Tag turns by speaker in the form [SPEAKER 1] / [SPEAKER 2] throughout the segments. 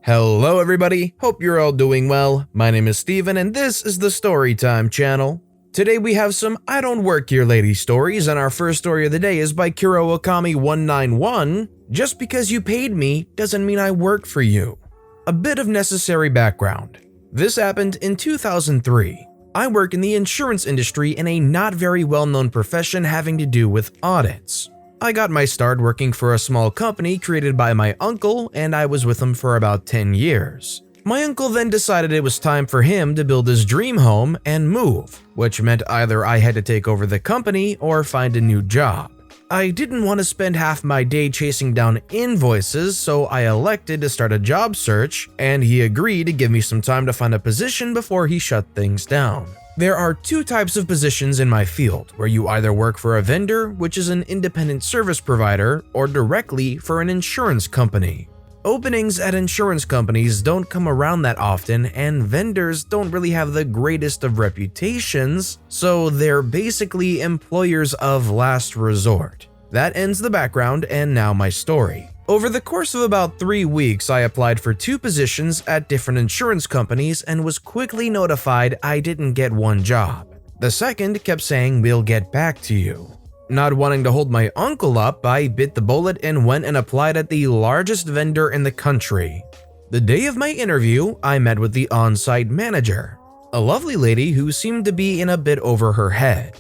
[SPEAKER 1] Hello everybody, hope you're all doing well. My name is Steven and this is the Storytime channel. Today we have some I Don't Work Here Lady stories, and our first story of the day is by Kiro Okami191. Just because you paid me doesn't mean I work for you. A bit of necessary background. This happened in 2003. I work in the insurance industry in a not very well-known profession having to do with audits. I got my start working for a small company created by my uncle, and I was with him for about 10 years. My uncle then decided it was time for him to build his dream home and move, which meant either I had to take over the company or find a new job. I didn't want to spend half my day chasing down invoices, so I elected to start a job search, and he agreed to give me some time to find a position before he shut things down. There are two types of positions in my field, where you either work for a vendor, which is an independent service provider, or directly for an insurance company. Openings at insurance companies don't come around that often, and vendors don't really have the greatest of reputations, so they're basically employers of last resort. That ends the background, and now my story. Over the course of about 3 weeks, I applied for 2 positions at different insurance companies and was quickly notified I didn't get one job. The second kept saying, "We'll get back to you." Not wanting to hold my uncle up, I bit the bullet and went and applied at the largest vendor in the country. The day of my interview, I met with the on-site manager, a lovely lady who seemed to be in a bit over her head.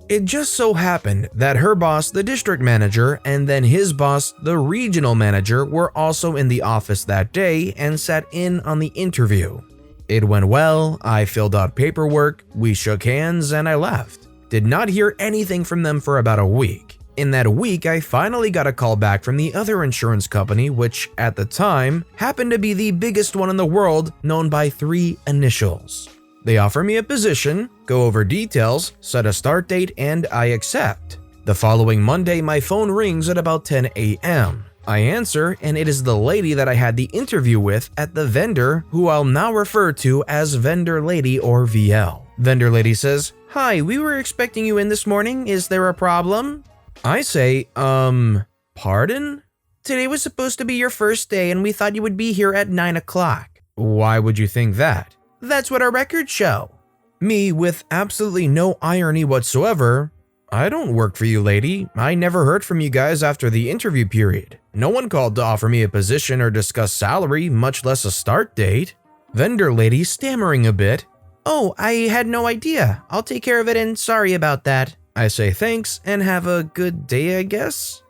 [SPEAKER 1] It just so happened that her boss, the district manager, and then his boss, the regional manager, were also in the office that day and sat in on the interview. It went well, I filled out paperwork, we shook hands, and I left. Did not hear anything from them for about a week. In that week, I finally got a call back from the other insurance company, which at the time happened to be the biggest one in the world, known by 3 initials. They offer me a position, go over details, set a start date, and I accept. The following Monday, my phone rings at about 10 a.m. I answer, and it is the lady that I had the interview with at the vendor, who I'll now refer to as Vendor Lady or VL. Vendor Lady says, "Hi, we were expecting you in this morning. Is there a problem?" I say, pardon? "Today was supposed to be your first day and we thought you would be here at 9 o'clock. "Why would you think that?" "That's what our records show." Me, with absolutely no irony whatsoever, "I don't work for you, lady. I never heard from you guys after the interview period. No one called to offer me a position or discuss salary, much less a start date." Vendor Lady, stammering a bit, "Oh, I had no idea. I'll take care of it and sorry about that." I say thanks and have a good day, I guess.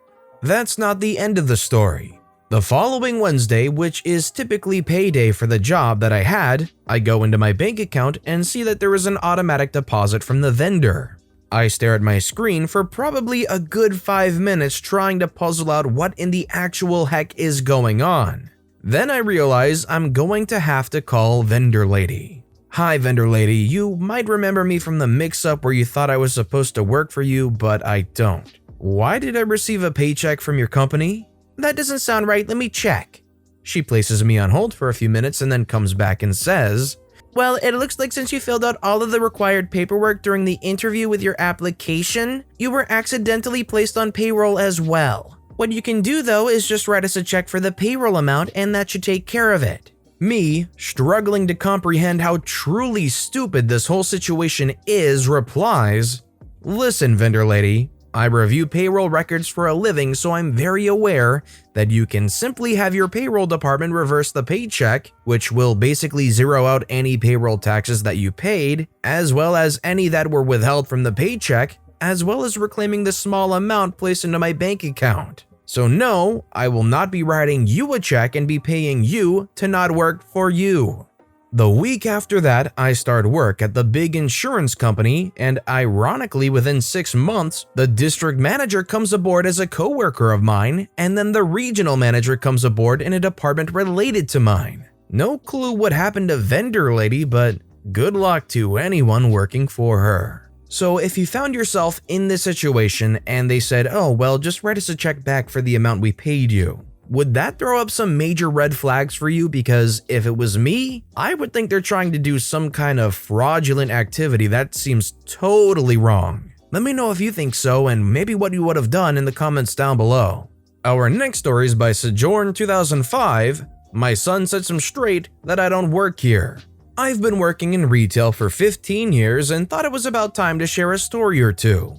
[SPEAKER 1] That's not the end of the story. The following Wednesday, which is typically payday for the job that I had, I go into my bank account and see that there is an automatic deposit from the vendor. I stare at my screen for probably a good 5 minutes trying to puzzle out what in the actual heck is going on. Then I realize I'm going to have to call Vendor Lady. "Hi, Vendor Lady, you might remember me from the mix-up where you thought I was supposed to work for you, but I don't. Why did I receive a paycheck from your company?" "That doesn't sound right, let me check." She places me on hold for a few minutes and then comes back and says, "Well, it looks like since you filled out all of the required paperwork during the interview with your application, you were accidentally placed on payroll as well. What you can do though is just write us a check for the payroll amount and that should take care of it." Me, struggling to comprehend how truly stupid this whole situation is, replies, "Listen, Vendor Lady, I review payroll records for a living, so I'm very aware that you can simply have your payroll department reverse the paycheck, which will basically zero out any payroll taxes that you paid, as well as any that were withheld from the paycheck, as well as reclaiming the small amount placed into my bank account. So no, I will not be writing you a check and be paying you to not work for you." The week after that, I start work at the big insurance company, and ironically within 6 months, the district manager comes aboard as a coworker of mine, and then the regional manager comes aboard in a department related to mine. No clue what happened to Vendor Lady, but good luck to anyone working for her. So if you found yourself in this situation and they said, "Oh, well, just write us a check back for the amount we paid you," would that throw up some major red flags for you? Because if it was me, I would think they're trying to do some kind of fraudulent activity that seems totally wrong. Let me know if you think so and maybe what you would have done in the comments down below. Our next story is by Sojourn 2005, My son sets him straight that I don't work here. I've been working in retail for 15 years and thought it was about time to share a story or two.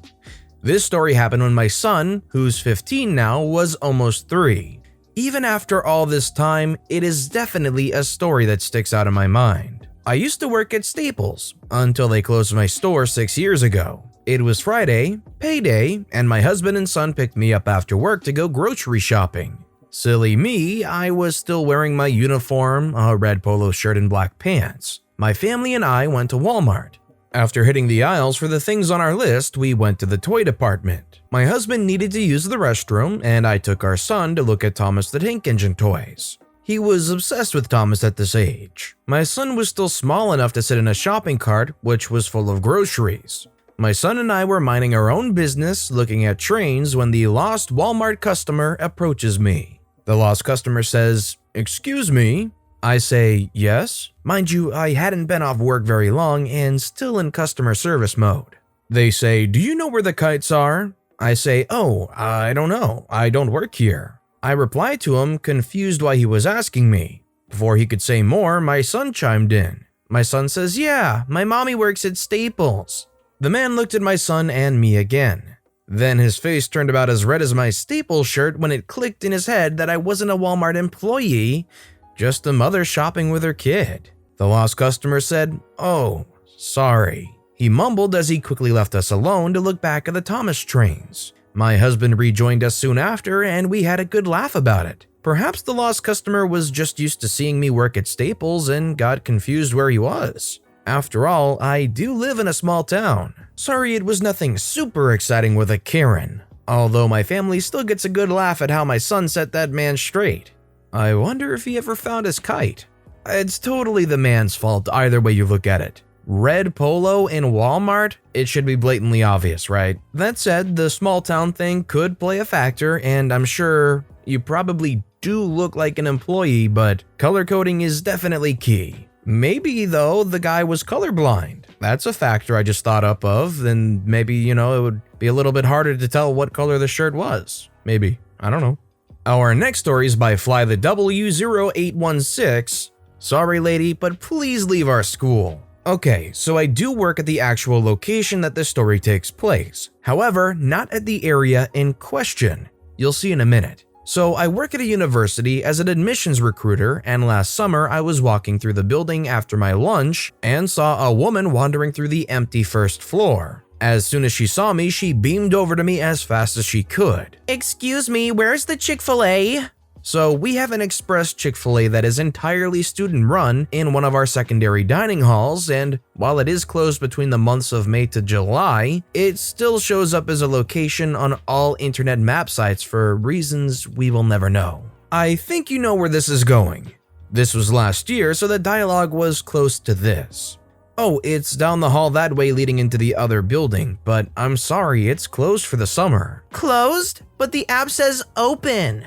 [SPEAKER 1] This story happened when my son, who's 15 now, was almost 3. Even after all this time, it is definitely a story that sticks out in my mind. I used to work at Staples until they closed my store 6 years ago. It was Friday, payday, and my husband and son picked me up after work to go grocery shopping. Silly me, I was still wearing my uniform, a red polo shirt and black pants. My family and I went to Walmart. After hitting the aisles for the things on our list, we went to the toy department. My husband needed to use the restroom, and I took our son to look at Thomas the Tank Engine toys. He was obsessed with Thomas at this age. My son was still small enough to sit in a shopping cart, which was full of groceries. My son and I were minding our own business, looking at trains, when the lost Walmart customer approaches me. The lost customer says, "Excuse me?" I say, "Yes." Mind you, I hadn't been off work very long and still in customer service mode. They say, "Do you know where the kites are?" I say, "Oh, I don't know. I don't work here." I replied to him, confused why he was asking me. Before he could say more, my son chimed in. My son says, "Yeah, my mommy works at Staples." The man looked at my son and me again. Then his face turned about as red as my Staples shirt when it clicked in his head that I wasn't a Walmart employee, just a mother shopping with her kid. The lost customer said, "Oh, sorry." He mumbled as he quickly left us alone to look back at the Thomas trains. My husband rejoined us soon after and we had a good laugh about it. Perhaps the lost customer was just used to seeing me work at Staples and got confused where he was. After all, I do live in a small town. Sorry it was nothing super exciting with a Karen, although my family still gets a good laugh at how my son set that man straight. I wonder if he ever found his kite. It's totally the man's fault either way you look at it. Red polo in Walmart? It should be blatantly obvious, right? That said, the small town thing could play a factor, and I'm sure you probably do look like an employee, but color coding is definitely key. Maybe, though, the guy was colorblind. That's a factor I just thought up of, then maybe, it would be a little bit harder to tell what color the shirt was. Maybe. I don't know. Our next story is by Fly the W0816. Sorry, lady, but please leave our school. Okay, so I do work at the actual location that this story takes place. However, not at the area in question. You'll see in a minute. So I work at a university as an admissions recruiter, and last summer I was walking through the building after my lunch and saw a woman wandering through the empty first floor. As soon as she saw me, she beamed over to me as fast as she could. "Excuse me, where's the Chick-fil-A?" So we have an express Chick-fil-A that is entirely student-run in one of our secondary dining halls, and while it is closed between the months of May to July, it still shows up as a location on all internet map sites for reasons we will never know. I think you know where this is going. This was last year, so the dialogue was close to this. "Oh, it's down the hall that way leading into the other building, but I'm sorry, it's closed for the summer." "Closed? But the app says open."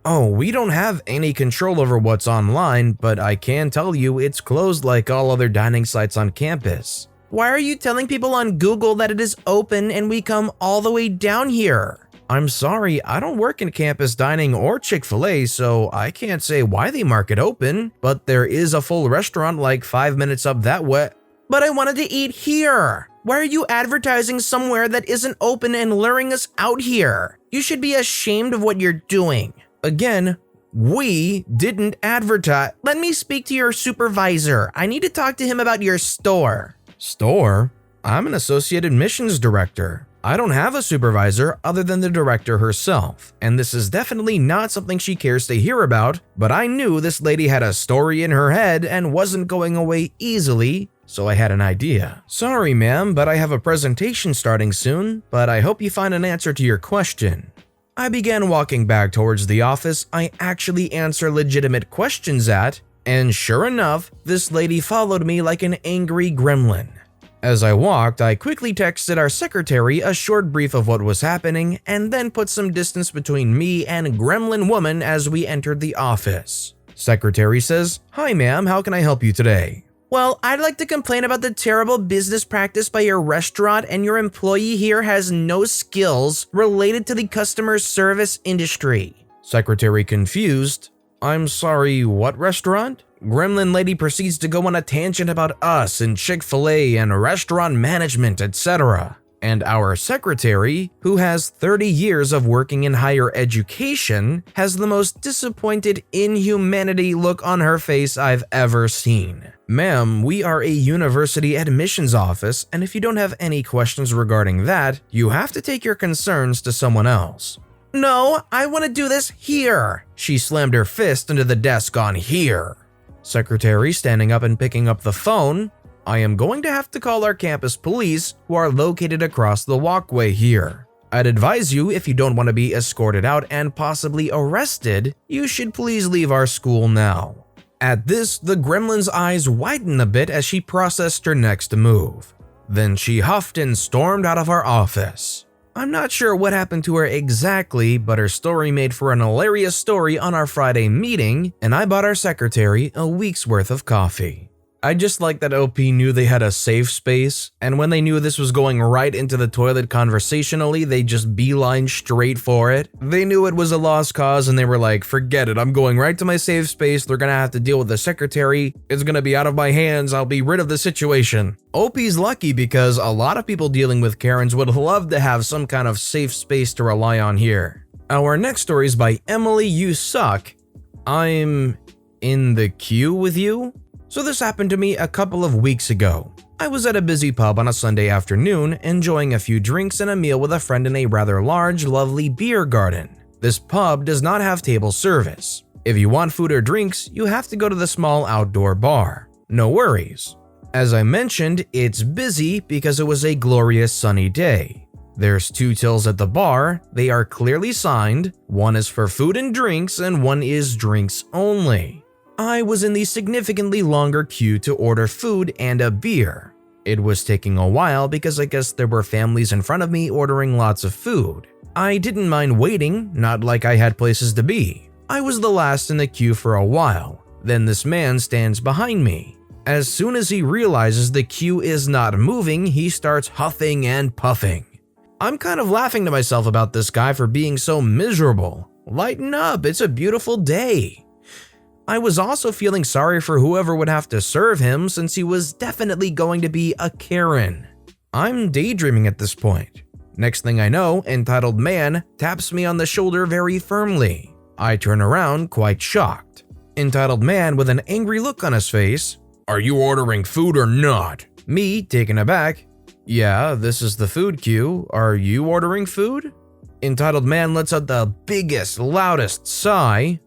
[SPEAKER 1] "Oh, we don't have any control over what's online, but I can tell you it's closed like all other dining sites on campus." "Why are you telling people on Google that it is open and we come all the way down here?" "I'm sorry, I don't work in campus dining or Chick-fil-A, so I can't say why they mark it open, but there is a full restaurant like 5 minutes up that way." "But I wanted to eat here. Why are you advertising somewhere that isn't open and luring us out here? You should be ashamed of what you're doing." Again, we didn't advertise. "Let me speak to your supervisor. I need to talk to him about your store." "Store? I'm an associate admissions director. I don't have a supervisor other than the director herself, and this is definitely not something she cares to hear about, but I knew this lady had a story in her head and wasn't going away easily, so I had an idea." "Sorry, ma'am, but I have a presentation starting soon, but I hope you find an answer to your question." I began walking back towards the office I actually answer legitimate questions at, and sure enough, this lady followed me like an angry gremlin. As I walked, I quickly texted our secretary a short brief of what was happening and then put some distance between me and gremlin woman as we entered the office. Secretary says, "Hi ma'am, how can I help you today?" "Well, I'd like to complain about the terrible business practice by your restaurant, and your employee here has no skills related to the customer service industry." Secretary confused. I'm sorry, what restaurant? Gremlin Lady proceeds to go on a tangent about us and Chick-fil-A and restaurant management, etc. And our secretary, who has 30 years of working in higher education, has the most disappointed inhumanity look on her face I've ever seen. Ma'am, we are a university admissions office, and if you don't have any questions regarding that, you have to take your concerns to someone else. No, I want to do this here. She slammed her fist into the desk on here. Secretary standing up and picking up the phone. I am going to have to call our campus police, who are located across the walkway here. I'd advise you, if you don't want to be escorted out and possibly arrested, you should please leave our school now. At this, the gremlin's eyes widened a bit as she processed her next move. Then she huffed and stormed out of our office. I'm not sure what happened to her exactly, but her story made for an hilarious story on our Friday meeting, and I bought our secretary a week's worth of coffee. I just like that OP knew they had a safe space, and when they knew this was going right into the toilet conversationally, they just beeline straight for it. They knew it was a lost cause and they were like, forget it, I'm going right to my safe space, they're gonna have to deal with the secretary, it's gonna be out of my hands, I'll be rid of the situation. OP's lucky because a lot of people dealing with Karens would love to have some kind of safe space to rely on here. Our next story is by emilyusuck. I'm in the queue with you? So this happened to me a couple of weeks ago. I was at a busy pub on a Sunday afternoon, enjoying a few drinks and a meal with a friend in a rather large, lovely beer garden. This pub does not have table service. If you want food or drinks, you have to go to the small outdoor bar. No worries. As I mentioned, it's busy because it was a glorious sunny day. There's 2 tills at the bar, they are clearly signed, one is for food and drinks and one is drinks only. I was in the significantly longer queue to order food and a beer. It was taking a while because I guess there were families in front of me ordering lots of food. I didn't mind waiting, not like I had places to be. I was the last in the queue for a while. Then this man stands behind me. As soon as he realizes the queue is not moving, he starts huffing and puffing. I'm kind of laughing to myself about this guy for being so miserable. Lighten up, it's a beautiful day. I was also feeling sorry for whoever would have to serve him since he was definitely going to be a Karen. I'm daydreaming at this point. Next thing I know, entitled man taps me on the shoulder very firmly. I turn around quite shocked. Entitled man with an angry look on his face. Are you ordering food or not? Me taken aback. Yeah, this is the food queue. Are you ordering food? Entitled man lets out the biggest, loudest sigh.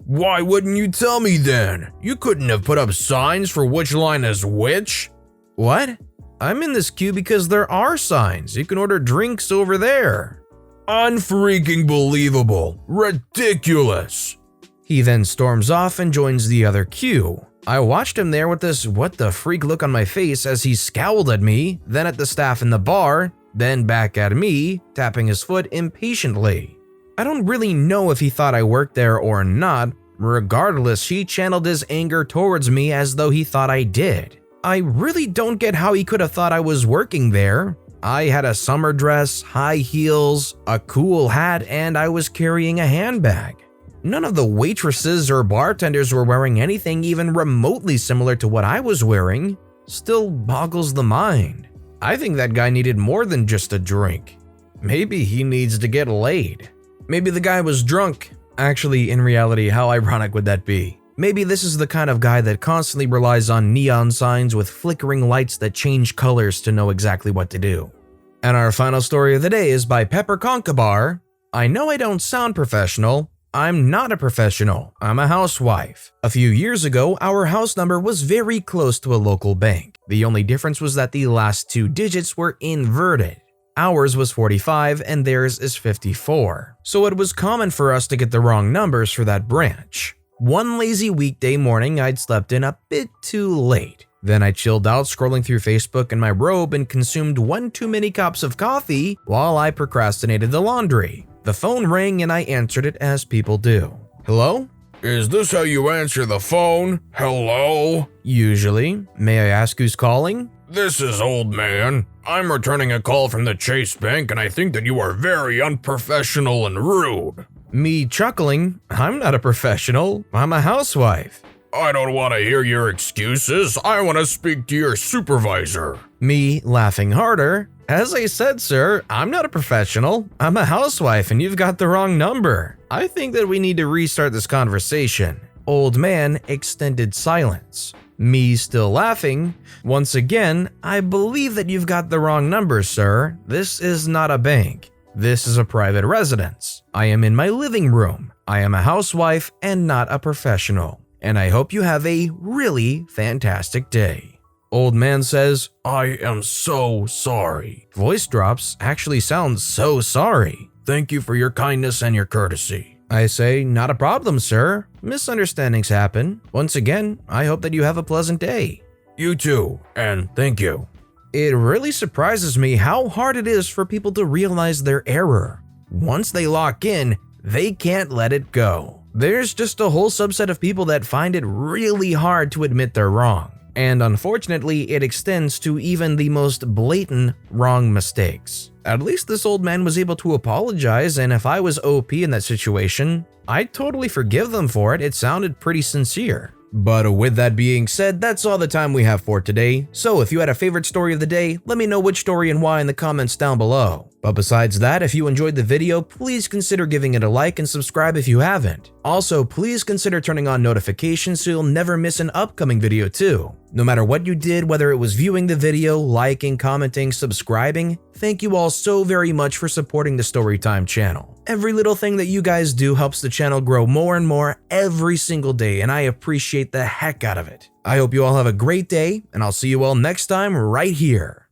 [SPEAKER 1] Why wouldn't you tell me then? You couldn't have put up signs for which line is which? What? I'm in this queue because there are signs. You can order drinks over there. Unfreaking believable. Ridiculous. He then storms off and joins the other queue. I watched him there with this what the freak look on my face as he scowled at me, then at the staff in the bar, then back at me, tapping his foot impatiently. I don't really know if he thought I worked there or not. Regardless, he channeled his anger towards me as though he thought I did. I really don't get how he could have thought I was working there. I had a summer dress, high heels, a cool hat, and I was carrying a handbag. None of the waitresses or bartenders were wearing anything even remotely similar to what I was wearing. Still boggles the mind. I think that guy needed more than just a drink. Maybe he needs to get laid. Maybe the guy was drunk. Actually, in reality, how ironic would that be? Maybe this is the kind of guy that constantly relies on neon signs with flickering lights that change colors to know exactly what to do. And our final story of the day is by pepperconchobhar. I know I don't sound professional. I'm not a professional. I'm a housewife. A few years ago, our house number was very close to a local bank. The only difference was that the last 2 digits were inverted. Ours was 45 and theirs is 54, so it was common for us to get the wrong numbers for that branch. One lazy weekday morning, I'd slept in a bit too late. Then I chilled out scrolling through Facebook in my robe and consumed 1 too many cups of coffee while I procrastinated the laundry. The phone rang and I answered it as people do. Hello? Is this how you answer the phone? Hello? Usually. May I ask who's calling? This is old man. I'm returning a call from the Chase Bank and I think that you are very unprofessional and rude. Me chuckling, I'm not a professional, I'm a housewife.
[SPEAKER 2] I don't want to hear your excuses. I want to speak to your supervisor.
[SPEAKER 1] Me laughing harder, as I said, sir, I'm not a professional, I'm a housewife and you've got the wrong number. I think that we need to restart this conversation. Old man extended silence. Me still laughing. Once again, I believe that you've got the wrong number, sir. This is not a bank. This is a private residence. I am in my living room. I am a housewife and not a professional. And I hope you have a really fantastic day. Old man says,
[SPEAKER 2] I am so sorry.
[SPEAKER 1] Voice drops, actually sounds so sorry.
[SPEAKER 2] Thank you for your kindness and your courtesy.
[SPEAKER 1] I say, not a problem, sir. Misunderstandings happen. Once again, I hope that you have a pleasant day.
[SPEAKER 2] You too, and thank you.
[SPEAKER 1] It really surprises me how hard it is for people to realize their error. Once they lock in, they can't let it go. There's just a whole subset of people that find it really hard to admit they're wrong. And unfortunately, it extends to even the most blatant wrong mistakes. At least this old man was able to apologize, and if I was OP in that situation, I'd totally forgive them for it. It sounded pretty sincere. But with that being said, that's all the time we have for today. So if you had a favorite story of the day, let me know which story and why in the comments down below. But besides that, if you enjoyed the video, please consider giving it a like and subscribe if you haven't. Also, please consider turning on notifications so you'll never miss an upcoming video too. No matter what you did, whether it was viewing the video, liking, commenting, subscribing, thank you all so very much for supporting the Storytime channel. Every little thing that you guys do helps the channel grow more and more every single day, and I appreciate the heck out of it. I hope you all have a great day, and I'll see you all next time right here.